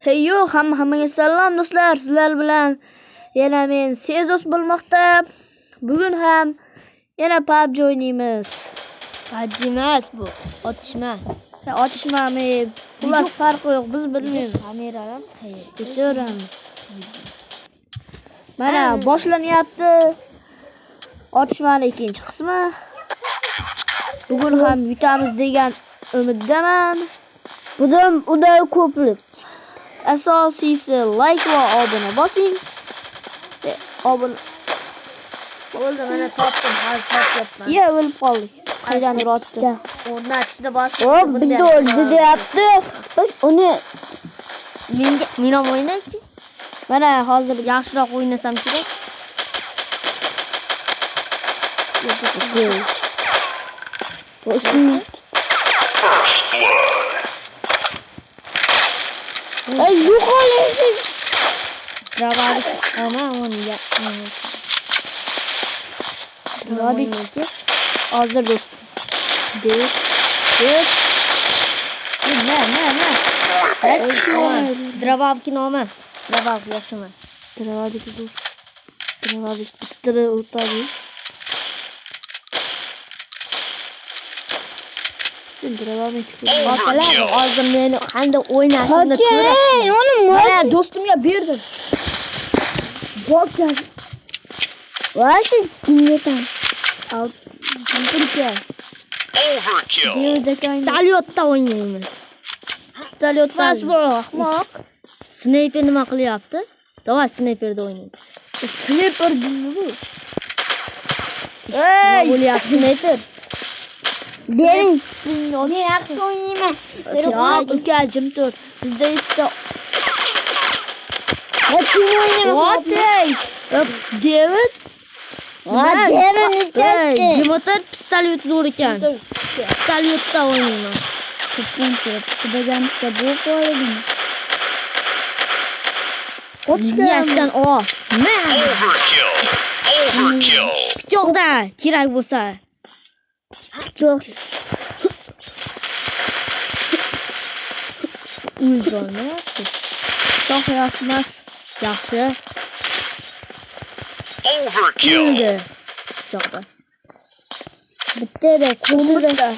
Hey yo, hammaga salom do'stlar. Sizlar bilan yana men Sezos bo'lmoqda. Bugun ham yana PUBG o'ynaymiz. PUBG emas bu, otishma. Otishmami? Ular farqi yo'q, biz bilmaymiz. Kameralar Ketaveramiz. Mana boshlanyapti. Otishmaning ikkinchi qismi. Bugun ham yutamiz degan umiddaman. Uda ko'plik. Asosiysi like va obuna bosing. Obuna. Bo'ldi, mana topdim, hozir topyapman. Ye, o'lib qoldik. Qaydandir otdi. O'rnatishda bosib. Hop, bizda o'ldi deyapti. Uni men ham o'ynaychi. Mana hozir Yaxshiroq o'ynasam kerak. Ay, yo'qolasiz. Rabari ama onu ya. Rabari hozir do'st. Deb. Ne. Dravabki nomi. Dravab yaxshimi? Dravabki do'st. Dravabki bittiri o'tadi. Sen dravabki. Bakalar hozir meni qanday o'ynashimni ko'rasiz. Mana do'stimga berdim. Bokdan. Vashi sinnetan. Al. Turkiya. Overkill. Talyotda o'ynaymiz. Talyotda bu ahmoq. Snayper nima qilyapti? Davay snayperda o'ynaymiz. Sniper nima bu? Nima bo'lyapti snayper? Bering. Men yaxshi o'ynayman. Ukajim tur. Bizda esa Kim o'ynayman? David. Jimotor pistolet zo'r ekan. Pistoletda o'ynayman. Xudogancha bu qo'ydim. Yasdan o. Overkill. Pichoqda kerak bo'lsa. Pichoq. Uyg'onma. Pichoq yaxshi emas. Yaxshi. Overkill. Pichoqda. Bittada, ko'mirda.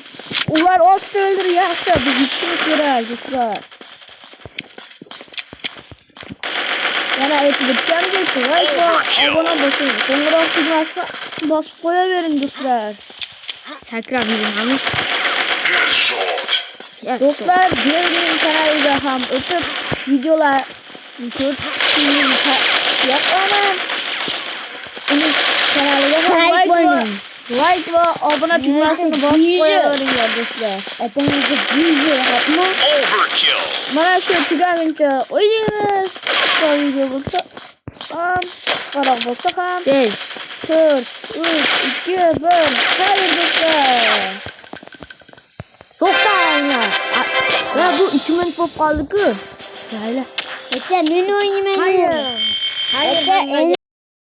Ular oltita o'ldirib yaxshi. Biz ikkimiz kerak, do'stlar. Yana aytib o'tgandek, like va obuna bosing. Qo'ng'iroq tugmasini bosib qo'yavering, do'stlar. Sakrab yuramiz. Do'stlar, Devning kanaliga ham o'tib videolar ko'rishingizni yoqaman. Uning kanaliga ham like va obuna tugmasini bosib qo'yaveringlar, do'stlar. Opangizga video yoqmi? Mana shu tugaguncha o'ynaymiz. Video bo'lsa ham, qisqaroq bo'lsa ham 5, 4, 3, 2, 1. Hayır do'stlar. To'xtanglar. Va bu 3 minut bo'lib qoldi-ku. Mayli. Men o'ynayman. Hayır.